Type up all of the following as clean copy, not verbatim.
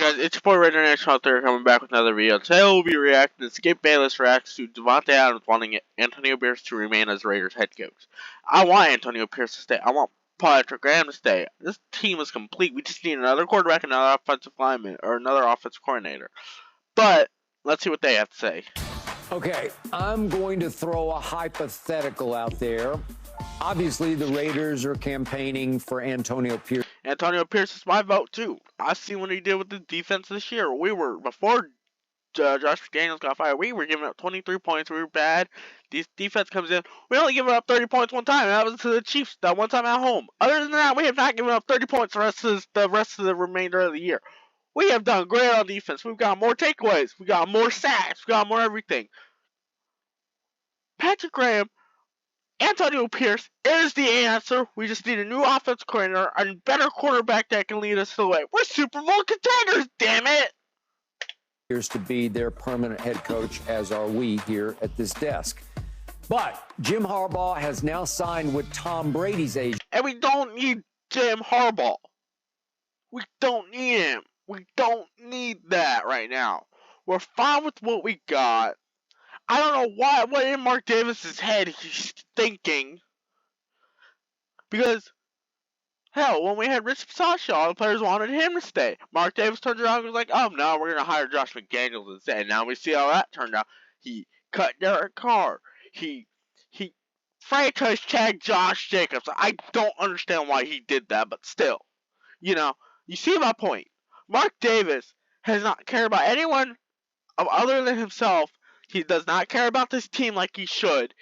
guys, it's your boy Red International out there coming back with another video. Today we'll be reacting to Skip BayLess reacts to Devontae Adams wanting Antonio Pierce to remain as Raiders head coach. I want Antonio Pierce to stay. I want Patrick Graham to stay. This team is complete. We just need another quarterback, another offensive lineman, or another offensive coordinator. But let's see what they have to say. Okay, I'm going to throw a hypothetical out there. Obviously, the Raiders are campaigning for Antonio Pierce. Antonio Pierce is my vote, too. I've seen what he did with the defense this year. Before Josh McDaniels got fired, we were giving up 23 points. We were bad. This defense comes in. We only given up 30 points one time. And that was to the Chiefs that one time at home. Other than that, we have not given up 30 points the rest of the remainder of the year. We have done great on defense. We've got more takeaways. We got more sacks. We got more everything. Patrick Graham, Antonio Pierce is the answer. We just need a new offensive coordinator and a better quarterback that can lead us the way. We're Super Bowl contenders, damn it! Appears to be their permanent head coach, as are we here at this desk. But Jim Harbaugh has now signed with Tom Brady's agent. And we don't need Jim Harbaugh. We don't need him. We don't need that right now. We're fine with what we got. I don't know what in Mark Davis's head he's thinking. Because, hell, when we had Rich Bisaccia, all the players wanted him to stay. Mark Davis turned around and was like, oh, no, we're going to hire Josh McDaniels instead. And now we see how that turned out. He cut Derek Carr. He franchise tagged Josh Jacobs. I don't understand why he did that, but still. You know, you see my point. Mark Davis has not cared about anyone other than himself. He does not care about this team like he should.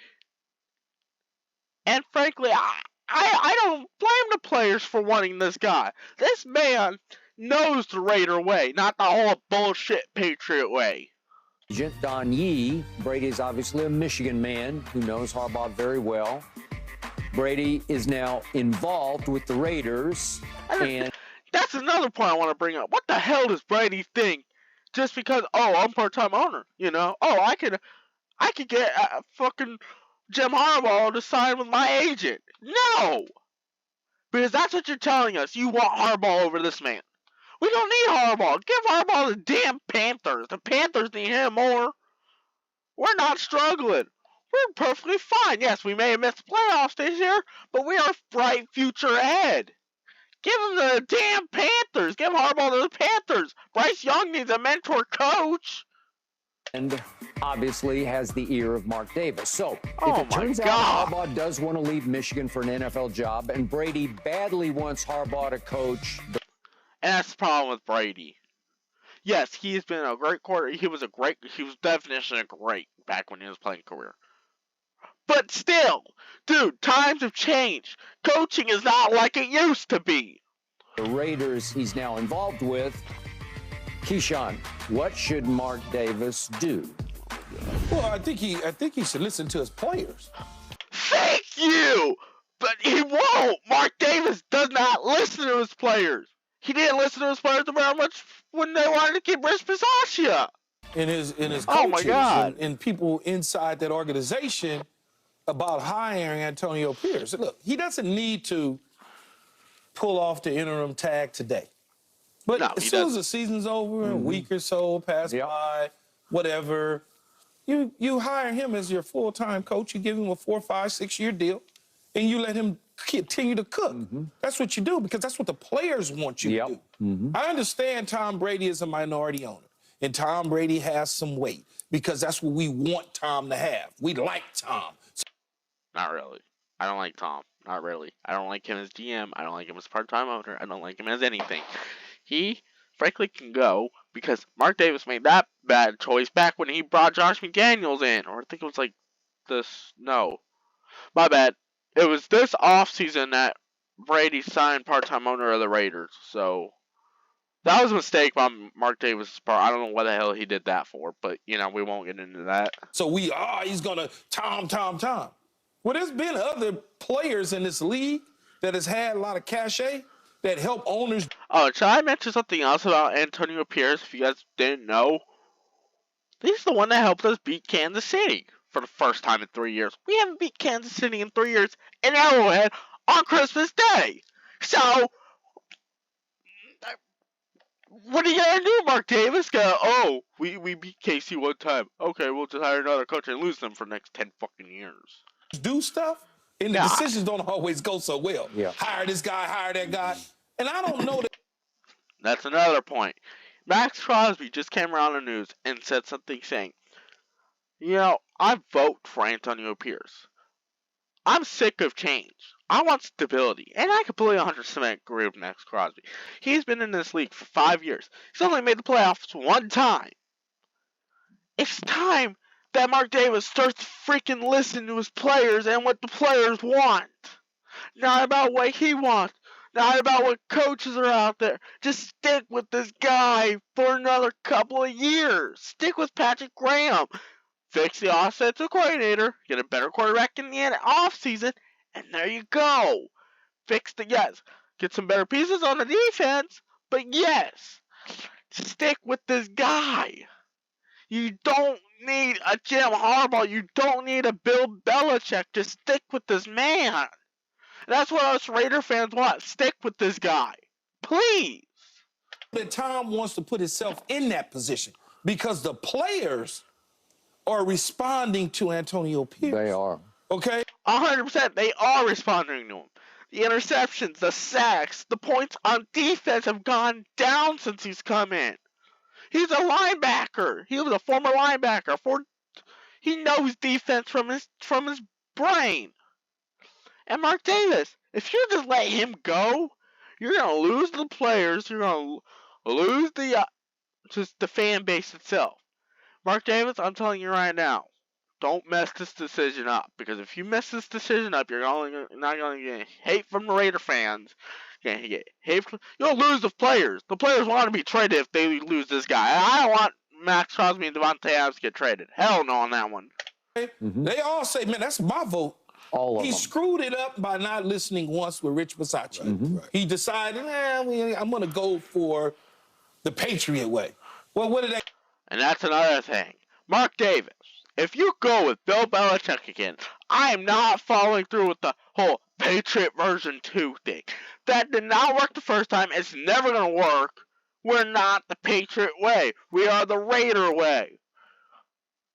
And frankly, I don't blame the players for wanting this guy. This man knows the Raider way, not the whole bullshit Patriot way. Agent Don Yee, Brady's obviously a Michigan man who knows Harbaugh very well. Brady is now involved with the Raiders. And that's another point I want to bring up. What the hell does Brady think? Just because, oh, I'm part-time owner, you know? Oh, I could get fucking Jim Harbaugh to sign with my agent. No! Because that's what you're telling us. You want Harbaugh over this man. We don't need Harbaugh. Give Harbaugh the damn Panthers. The Panthers need him more. We're not struggling. We're perfectly fine. Yes, we may have missed the playoffs this year, but we are bright future ahead. Give him the damn Panthers. Give Harbaugh to the Panthers. Bryce Young needs a mentor coach. And obviously has the ear of Mark Davis. So Oh if it my turns God. out Harbaugh does want to leave Michigan for an NFL job, and Brady badly wants Harbaugh to coach. And that's the problem with Brady. Yes, he's been a great quarter. He was definitionally great back when he was playing career. But still, dude, times have changed. Coaching is not like it used to be. The Raiders he's now involved with. Keyshawn, what should Mark Davis do? Well, I think he should listen to his players. Thank you! But he won't! Mark Davis does not listen to his players. He didn't listen to his players very much when they wanted to keep Rich Bisaccia. And his coaches Oh my God. and people inside that organization about hiring Antonio Pierce. Look, he doesn't need to pull off the interim tag today. But No, as he soon as doesn't. the season's over, a week or so pass by, whatever, you hire him as your full-time coach. You give him a 4, 5, 6-year deal, and you let him continue to cook. That's what you do, because that's what the players want you to do. I understand Tom Brady is a minority owner, and Tom Brady has some weight, because that's what we want Tom to have. We like Tom. Not really. I don't like Tom. Not really. I don't like him as GM. I don't like him as part-time owner. I don't like him as anything. He, frankly, can go because Mark Davis made that bad choice back when he brought Josh McDaniels in. Or I think it was like this. No. My bad. It was this offseason that Brady signed part-time owner of the Raiders. So that was a mistake on Mark Davis' part. I don't know what the hell he did that for. But, you know, we won't get into that. So he's going to Tom. Well, there's been other players in this league that has had a lot of cachet that help owners. Oh, should I mention something else about Antonio Pierce if you guys didn't know? He's the one that helped us beat Kansas City for the first time in 3 years. We haven't beat Kansas City in 3 years in Arrowhead on Christmas Day. So, What are you gonna do, Mark Davis? We beat KC one time. Okay, we'll just hire another coach and lose them for the next 10 fucking years. Do stuff, and the Yeah, decisions don't always go so well. Yeah. Hire this guy, hire that guy. And I don't know that. that's another point. Max Crosby just came around the news and said something saying, I vote for Antonio Pierce. I'm sick of change. I want stability. And I completely 100% agree with Max Crosby. He's been in this league for 5 years. He's only made the playoffs one time. It's time that Mark Davis starts to freaking listen to his players and what the players want. Not about what he wants. Not about what coaches are out there. Just stick with this guy for another couple of years. Stick with Patrick Graham. Fix the offensive coordinator. Get a better quarterback in the offseason. And there you go. Yes. Get some better pieces on the defense. But yes. Stick with this guy. You don't need a Jim Harbaugh. You don't need a Bill Belichick. Just stick with this man. That's what us Raider fans want. Stick with this guy. Please. That Tom wants to put himself in that position because the players are responding to Antonio Pierce. They are. Okay? 100%. They are responding to him. The interceptions, the sacks, the points on defense have gone down since he's come in. He's a linebacker. He was a former linebacker. He knows defense from his brain. And Mark Davis, if you just let him go, you're gonna lose the players. You're gonna lose just the fan base itself. Mark Davis, I'm telling you right now, don't mess this decision up. Because if you mess this decision up, you're not gonna get hate from the Raider fans. You're gonna get hate. You'll lose the players. The players want to be traded if they lose this guy. I don't want Max Crosby and Devontae Adams to get traded. Hell no on that one. Mm-hmm. They all say, man, that's my vote. All of he them. screwed it up by not listening once with Rich Bisaccia. Right. He decided, I'm going to go for the Patriot way. Well, what did they... And that's another thing. Mark Davis, if you go with Bill Belichick again, I am not following through with the whole Patriot version 2 thing. That did not work the first time. It's never going to work. We're not the Patriot way. We are the Raider way.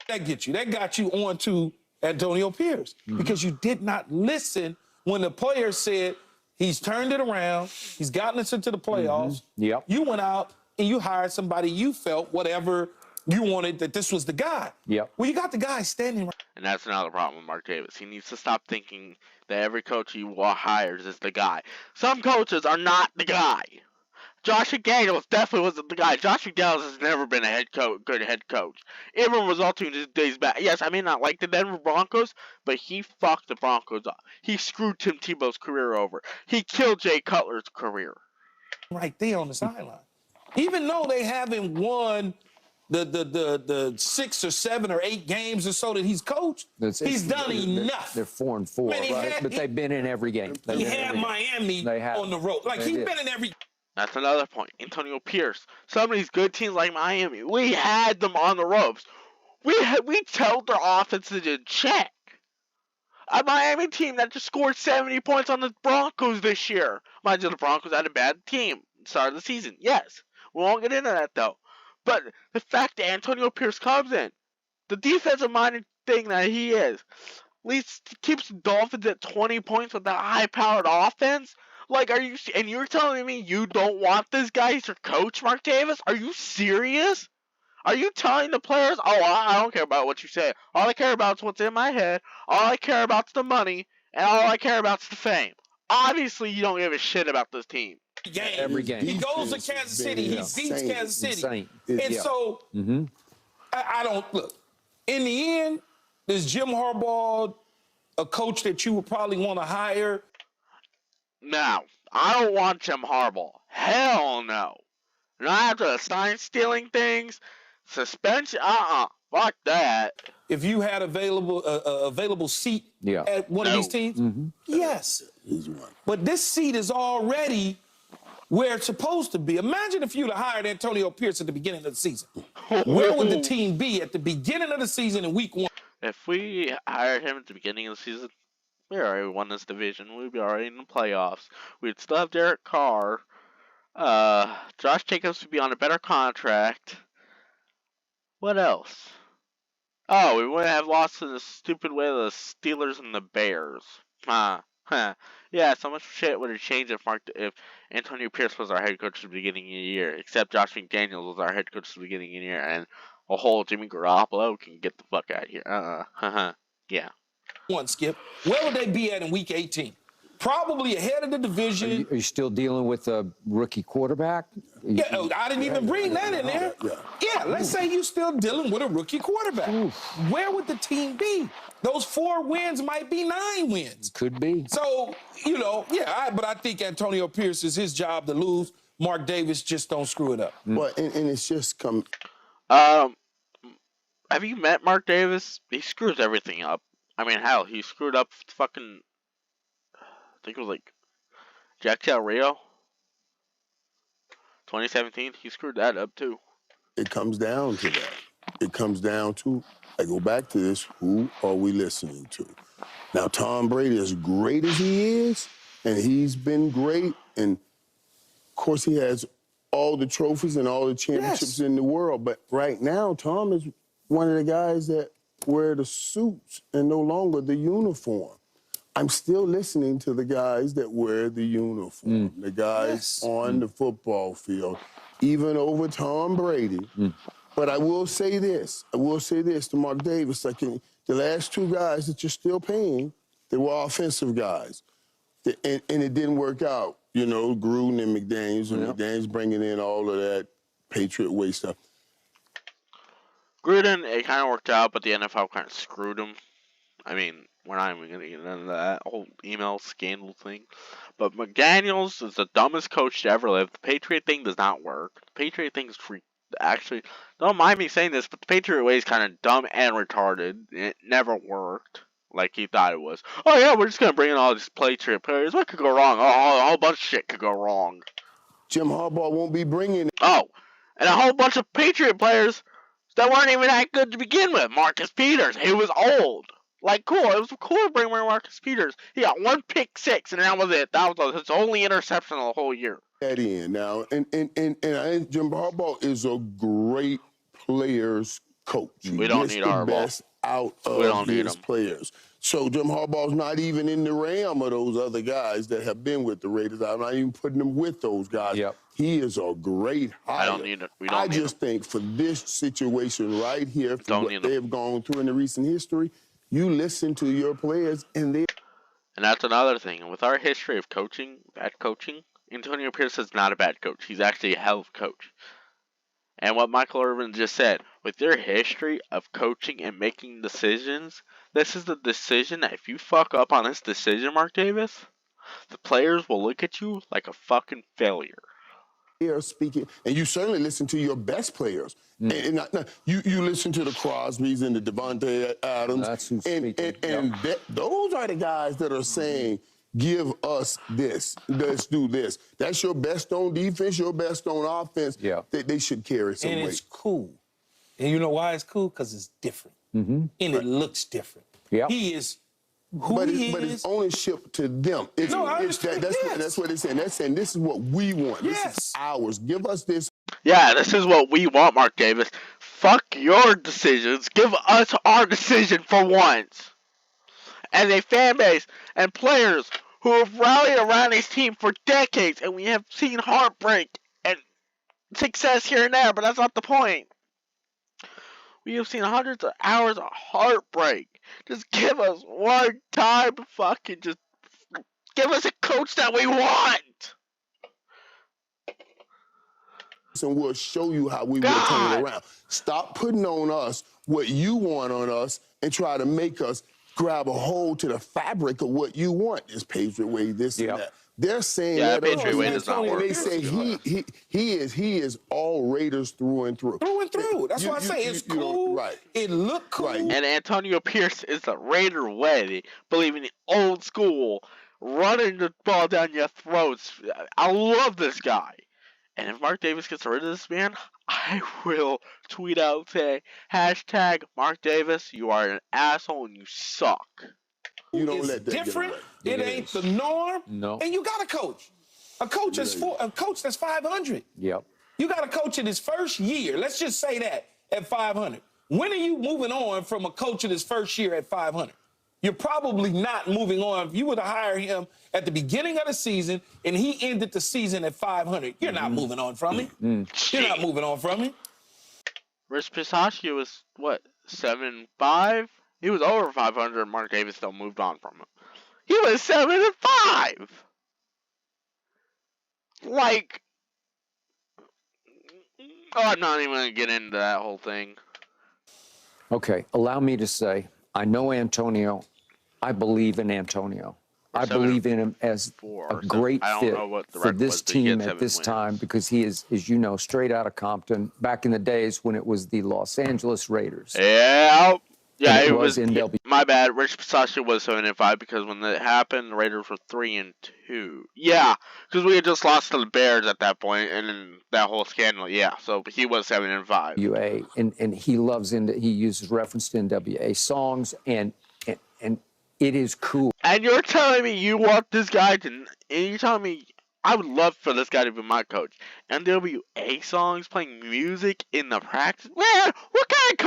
That get you. That got you on to Antonio Pierce because you did not listen when the players said he's turned it around, he's gotten us into the playoffs. Yep. You went out and you hired somebody you felt whatever you wanted that this was the guy. Yep. Well, you got the guy standing right. And that's another problem with Mark Davis. He needs to stop thinking that every coach he hires is the guy. Some coaches are not the guy. Josh McDaniels definitely wasn't the guy. Josh McDaniels has never been a good head coach. Even resulting in his days back. Yes, I may not like the Denver Broncos, but he fucked the Broncos up. He screwed Tim Tebow's career over. He killed Jay Cutler's career. Right there on the sideline. Even though they haven't won the 6 or 7 or 8 games or so that he's coached, he's done enough. They're 4-4, right? But they've been in every game. He had Miami on the road. Like, he's been in every... That's another point. Antonio Pierce. Some of these good teams like Miami, we had them on the ropes. We held their offenses in check. A Miami team that just scored 70 points on the Broncos this year. Mind you, the Broncos had a bad team at the start of the season. Yes. We won't get into that, though. But the fact that Antonio Pierce comes in, the defensive-minded thing that he is, at least keeps the Dolphins at 20 points with that high-powered offense. Like, and you're telling me you don't want this guy as your coach, Mark Davis? Are you serious? Are you telling the players, I don't care about what you say. All I care about is what's in my head. All I care about is the money. And all I care about is the fame. Obviously, you don't give a shit about this team. Every game. He goes to Kansas City. He beats Kansas City. And so, I don't, look, in the end, is Jim Harbaugh a coach that you would probably want to hire? No, I don't want Jim Harbaugh. Hell no. Not after the sign-stealing things, suspension, fuck that. If you had available seat at one of these teams, yes. But this seat is already where it's supposed to be. Imagine if you'd have hired Antonio Pierce at the beginning of the season. Where would the team be at the beginning of the season in week 1? If we hired him at the beginning of the season, we already won this division. We'd be already in the playoffs. We'd still have Derek Carr. Josh Jacobs would be on a better contract. What else? Oh, we wouldn't have lost in the stupid way of the Steelers and the Bears. Huh. Yeah, so much shit would have changed if Antonio Pierce was our head coach at the beginning of the year, except Josh McDaniels was our head coach at the beginning of the year, and a whole Jimmy Garoppolo can get the fuck out of here. Yeah. One, Skip. Where would they be at in week 18? Probably ahead of the division. Are you still dealing with a rookie quarterback? Yeah, I didn't even bring that in there. Yeah, let's say you're still dealing with a rookie quarterback. Where would the team be? Those 4 wins might be 9 wins. Could be. So, but I think Antonio Pierce is his job to lose. Mark Davis just don't screw it up. Well, and it's just come. Have you met Mark Davis? He screws everything up. I mean, hell, he screwed up fucking, I think it was like Jack Del Rio. 2017, he screwed that up too. It comes down to that. It comes down to, I go back to this, who are we listening to? Now, Tom Brady, as great as he is, and he's been great, and of course he has all the trophies and all the championships in the world, but right now, Tom is one of the guys that wear the suits and no longer the uniform. I'm still listening to the guys that wear the uniform, the guys on the football field, even over Tom Brady. But I will say this. To Mark Davis. Like the last 2 guys that you're still paying, they were offensive guys. And it didn't work out. You know, Gruden and McDaniels, and McDaniels bringing in all of that Patriot way stuff. Gruden, it kind of worked out, but the NFL kind of screwed him. I mean, we're not even going to get into that whole email scandal thing. But McDaniels is the dumbest coach to ever live. The Patriot thing does not work. The Patriot thing is actually, don't mind me saying this, but the Patriot way is kind of dumb and retarded. It never worked like he thought it was. Oh yeah, we're just going to bring in all these Patriot players. What could go wrong? Oh, a whole bunch of shit could go wrong. Jim Harbaugh won't be bringing. Oh, and a whole bunch of Patriot players that weren't even that good to begin with. Marcus Peters, he was old. Like, cool. It was cool to bring Marcus Peters. He got 1 pick 6, and that was it. That was his only interception of the whole year. That in now, and I think Jim Harbaugh is a great players coach. We don't need Harbaugh. Best out of his players. So Jim Harbaugh's not even in the realm of those other guys that have been with the Raiders. I'm not even putting him with those guys. He is a great hire. I don't need it. I just think for this situation right here, for what they have gone through in the recent history, you listen to your players, and they. And that's another thing. With our history of coaching, bad coaching, Antonio Pierce is not a bad coach. He's actually a hell of a coach. And what Michael Irvin just said, with your history of coaching and making decisions, this is the decision that if you fuck up on this decision, Mark Davis, the players will look at you like a fucking failure. Are speaking, and you certainly listen to your best players. And you listen to the Crosbys and the Devontae Adams. That's who's those are the guys that are saying, give us this. Let's do this. That's your best on defense, your best on offense. They should carry some weight. And it's cool. And you know why it's cool? Because it's different. And it looks different. He is who he is. But it's ownership to them. That's what they're saying. They're saying this is what we want. This is ours. Give us this. Yeah, this is what we want, Mark Davis. Fuck your decisions. Give us our decision for once. As a fan base and players who have rallied around this team for decades, and we have seen heartbreak and success here and there, but that's not the point. We have seen hundreds of hours of heartbreak. Just give us one time to fucking just give us a coach that we want. And we'll show you how we will turn it around. Stop putting on us what you want on us and try to make us grab a hold to the fabric of what you want. This Patriot way, this and that. They're saying that Patriot way does not work. They say he is all Raiders through and through. Through and through. That's why I say it's cool. It looked cool. And Antonio Pierce is the Raider way, believing the old school, running the ball down your throats. I love this guy. And if Mark Davis gets rid of this man, I will tweet out saying, hashtag Mark Davis, you are an asshole and you suck. You don't let that different. Get away. It ain't the norm. No. And you got a coach. A coach that's 500. Yep. You got a coach in his first year. Let's just say that at 500. When are you moving on from a coach in his first year at 500? You're probably not moving on. If you were to hire him at the beginning of the season and he ended the season at 500, you're not moving on from him. You're not moving on from him. Rich Pisaccio was, what, 7-5? He was over 500. Mark Davis still moved on from him. He was 7-5. Like, I'm not even going to get into that whole thing. Okay, allow me to say, I know Antonio. I believe in Antonio. I believe in him as a great fit for this team at this time because he is, as you know, straight out of Compton back in the days when it was the Los Angeles Raiders. Yeah, it was NW. My bad. Rich Pisaccio was 7-5 because when that happened, the Raiders were 3-2. Yeah, because we had just lost to the Bears at that point, and then that whole scandal. Yeah, so he was 7-5. And he loves he uses reference to NWA songs and it is cool. And you're telling me you want this guy to? And you're telling me I would love for this guy to be my coach. NWA songs, playing music in the practice. Man, what kind of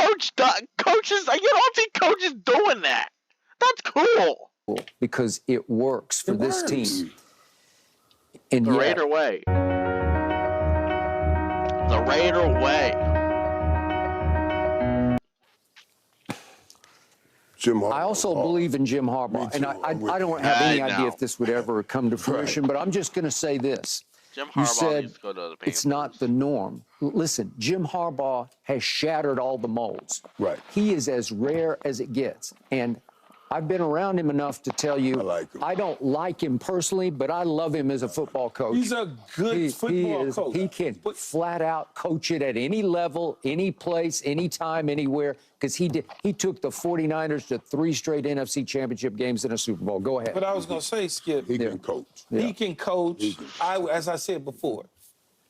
coaches? You don't see coaches doing that. That's cool. Because it works for this team. And the Raider way. The Raider way. I also believe in Jim Harbaugh, and I don't have any idea if this would ever come to fruition, but I'm just going to say this. Jim Harbaugh needs to go to the Panthers. It's not the norm. Listen, Jim Harbaugh has shattered all the molds. Right. He is as rare as it gets, and I've been around him enough to tell you I don't like him personally, but I love him as a football coach. He's a good football coach. He can flat out coach it at any level, any place, anytime, anywhere, because he took the 49ers to 3 straight NFC championship games in a Super Bowl. Go ahead. But I was going to say, Skip. He can coach. Yeah. He can coach. As I said before,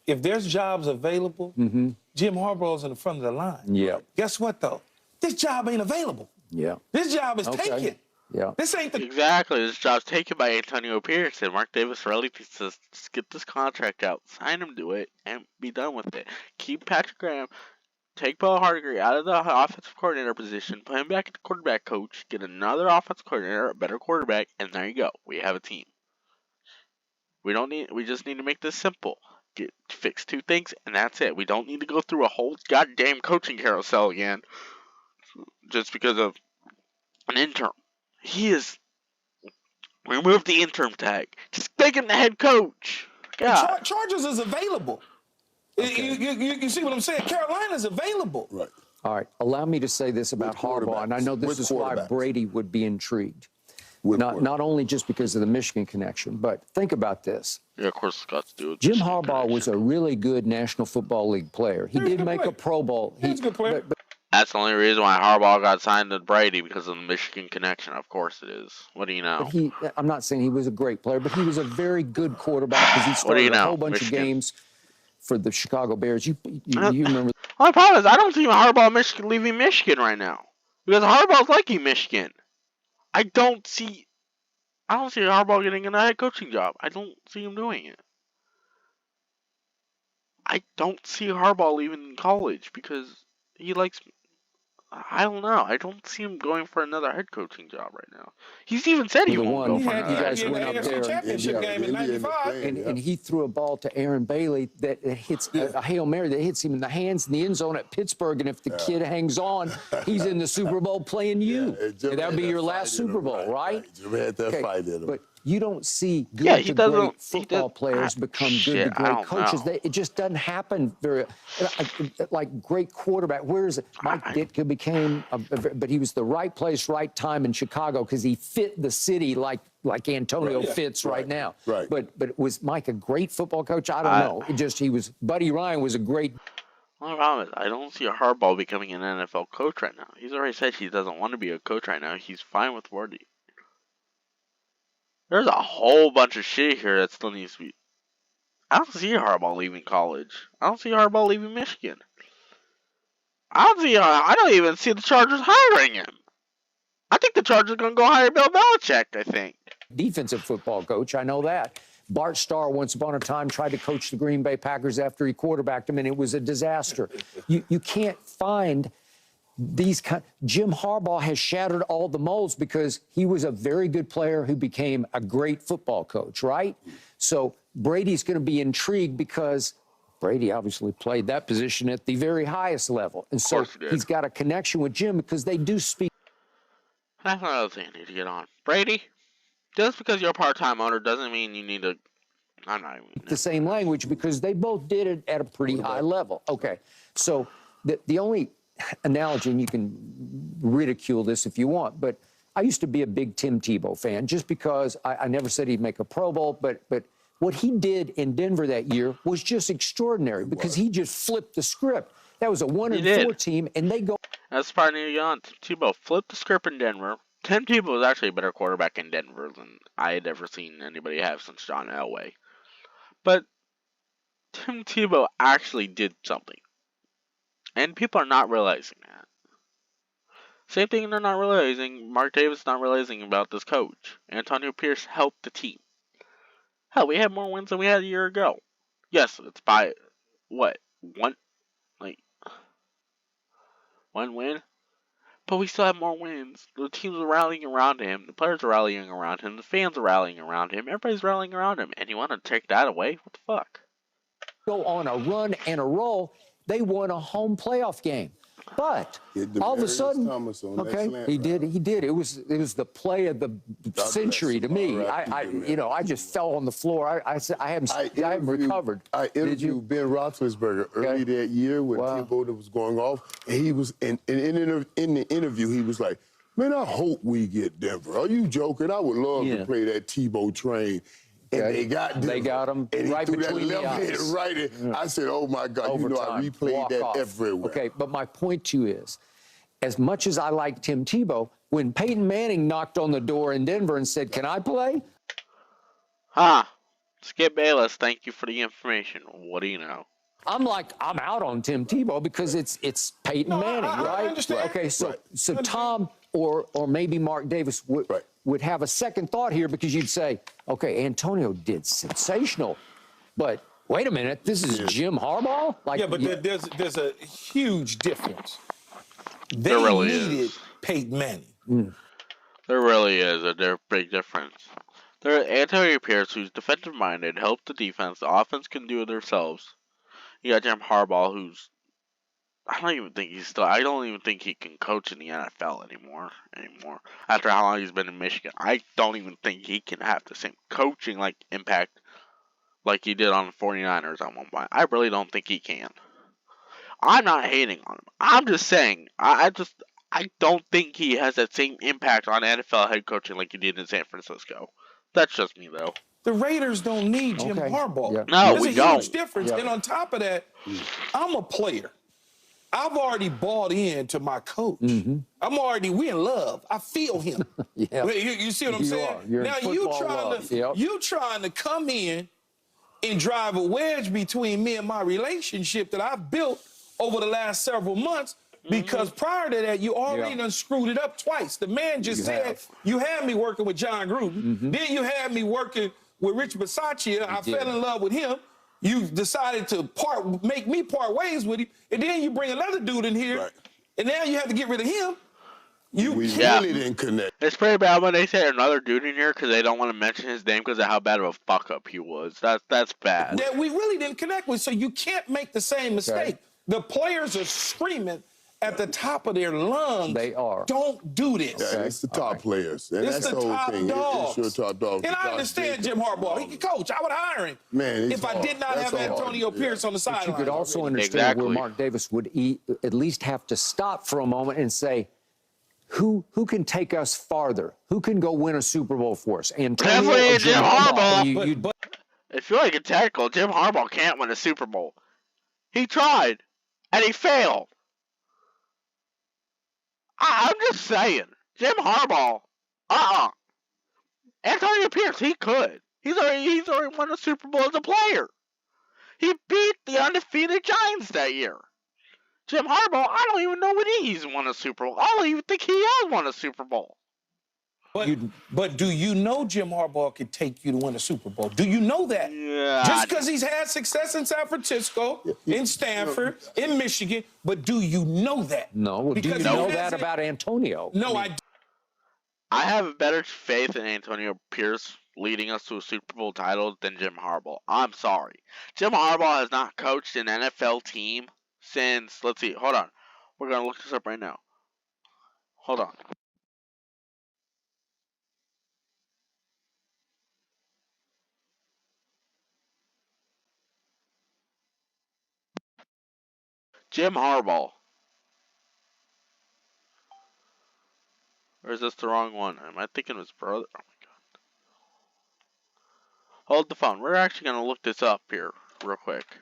if there's jobs available, Jim Harbaugh's in the front of the line. Yeah. Guess what, though? This job ain't available. Yeah. This job is taken. Yeah. This ain't the... Exactly. This job's taken by Antonio Pierce, and Mark Davis really needs to get this contract out, sign him to it, and be done with it. Keep Patrick Graham, take Bill Hargrave out of the offensive coordinator position, put him back at the quarterback coach, get another offensive coordinator, a better quarterback, and there you go. We have a team. We just need to make this simple. Fix 2 things, and that's it. We don't need to go through a whole goddamn coaching carousel again just because of an interim. Remove the interim tag. Just make him the head coach. God. Chargers is available. Okay. You see what I'm saying? Carolina's available. Right. All right. Allow me to say this about Harbaugh, and I know this is why Brady would be intrigued. Not only just because of the Michigan connection, but think about this. Yeah, of course, it's got to do with Jim Michigan Harbaugh connection. was a really good National Football League player. He did make a Pro Bowl. He's a good player. That's the only reason why Harbaugh got signed to Brady, because of the Michigan connection. Of course it is. What do you know? I'm not saying he was a great player, but he was a very good quarterback because he started a whole bunch of games for the Chicago Bears. You remember? My problem is I don't see Harbaugh leaving Michigan right now, because Harbaugh's liking Michigan. I don't see Harbaugh getting a head coaching job. I don't see him doing it. I don't see Harbaugh leaving college because he likes. I don't know. I don't see him going for another head coaching job right now. He's even said he won't go for another. You guys went up there championship game in '95, and he threw a ball to Aaron Bailey that hits a Hail Mary that hits him in the hands in the end zone at Pittsburgh. And if the kid hangs on, he's in the Super Bowl playing you. And that would be your last Super Bowl, right? Jim had that fight in him. But you don't see good to great football players become good to great coaches. It just doesn't happen very like great quarterback. Where is it? Mike Ditka became, but he was the right place, right time in Chicago because he fit the city like Antonio fits right now. Right. But was Mike a great football coach? I don't know. Buddy Ryan was a great. My problem is I don't see Harbaugh becoming an NFL coach right now. He's already said he doesn't want to be a coach right now. He's fine with Wardy. There's a whole bunch of shit here that still needs to be. I don't see Harbaugh leaving college. I don't see Harbaugh leaving Michigan. I don't even see the Chargers hiring him. I think the Chargers are going to go hire Bill Belichick, I think. Defensive football coach, I know that. Bart Starr, once upon a time, tried to coach the Green Bay Packers after he quarterbacked them, and it was a disaster. You can't find these kind. Jim Harbaugh has shattered all the molds because he was a very good player who became a great football coach, right? So Brady's going to be intrigued because Brady obviously played that position at the very highest level. And so he's got a connection with Jim because they do speak. That's another thing I need to get on. Brady, just because you're a part-time owner doesn't mean you need to. I'm not even. The same language because they both did it at a pretty high level. Okay. So the only analogy, and you can ridicule this if you want, but I used to be a big Tim Tebow fan just because I never said he'd make a Pro Bowl, but what he did in Denver that year was just extraordinary because he just flipped the script. That was a 1-4 team, and they go. That's part of Tim Tebow flipped the script in Denver. Tim Tebow was actually a better quarterback in Denver than I had ever seen anybody have since John Elway. But Tim Tebow actually did something. And people are not realizing that. Same thing they're not realizing, Mark Davis not realizing about this coach. Antonio Pierce helped the team. Hell, we had more wins than we had a year ago. Yes, it's by, what, one win? But we still have more wins. The teams are rallying around him. The players are rallying around him. The fans are rallying around him. Everybody's rallying around him. And you want to take that away? What the fuck? Go on a run and a roll. They won a home playoff game. But all of a sudden, he did. It was the play of the century to me. I just fell on the floor. I haven't recovered. I interviewed Ben Roethlisberger early that year when Tebow was going off, and he was in the interview. He was like, "Man, I hope we get Denver. Are you joking? I would love to play that Tebow train." And they got Denver. They got him and right between the eyes. Right in. I said, "Oh my God!" Overtime, I replayed that everywhere. Okay, but my point to you is, as much as I like Tim Tebow, when Peyton Manning knocked on the door in Denver and said, "Can I play?" Skip BayLess, thank you for the information. What do you know? I'm out on Tim Tebow because it's Peyton Manning, right? I understand. Okay, so Tom or maybe Mark Davis would have a second thought here because you'd say, okay, Antonio did sensational, but wait a minute, this is Jim Harbaugh? There's a huge difference. They There really needed is. Peyton Manning. There really is a big difference. Antonio Pierce, who's defensive-minded, helped the defense. The offense can do it themselves. You got Jim Harbaugh, who's I don't even think he can coach in the NFL anymore. After how long he's been in Michigan, I don't even think he can have the same coaching impact like he did on the 49ers at one point. I really don't think he can. I'm not hating on him. I'm just saying I don't think he has that same impact on NFL head coaching like he did in San Francisco. That's just me though. The Raiders don't need Jim Harbaugh. Yeah. No, There's we a don't. huge difference. And on top of that, I'm a player. I've already bought into my coach. We in love. I feel him. You see what I'm saying? Now you trying to come in and drive a wedge between me and my relationship that I've built over the last several months because prior to that, you already done screwed it up twice. The man just said, you had me working with John Gruden. Then you had me working with Rich Bisaccia. I fell in love with him. You decided to make me part ways with him, and then you bring another dude in here, and now you have to get rid of him. We really didn't connect. It's pretty bad when they say another dude in here because they don't want to mention his name because of how bad of a fuck up he was. That's bad. That we really didn't connect with, so you can't make the same mistake. The players are screaming at the top of their lungs. They are. Don't do this. Yeah, it's the top players. And It's that's the whole top thing. dogs. It's your top dogs. And I understand Jim Harbaugh. He can coach. I would hire him. Man, if I did not have Antonio Pierce on the sideline. You could also understand where Mark Davis would at least have to stop for a moment and say, who can take us farther? Who can go win a Super Bowl for us? Antonio Definitely Jim Harbaugh. If you like a tackle, Jim Harbaugh can't win a Super Bowl. He tried, and he failed. I'm just saying, Jim Harbaugh, Antonio Pierce, he could. He's already won a Super Bowl as a player. He beat the undefeated Giants that year. Jim Harbaugh, I don't even know when he's won a Super Bowl. I don't even think he has won a Super Bowl. But do you know Jim Harbaugh could take you to win a Super Bowl? Do you know that? Yeah. Just because he's had success in San Francisco, in Stanford, in Michigan, but do you know that? No. Well, do you know that about Antonio? No, I have better faith in Antonio Pierce leading us to a Super Bowl title than Jim Harbaugh. I'm sorry. Jim Harbaugh has not coached an NFL team since, let's see, hold on. We're going to look this up right now. Hold on. Jim Harbaugh. Or is this the wrong one? Am I thinking of his brother? Oh my god. Hold the phone. We're actually going to look this up here real quick.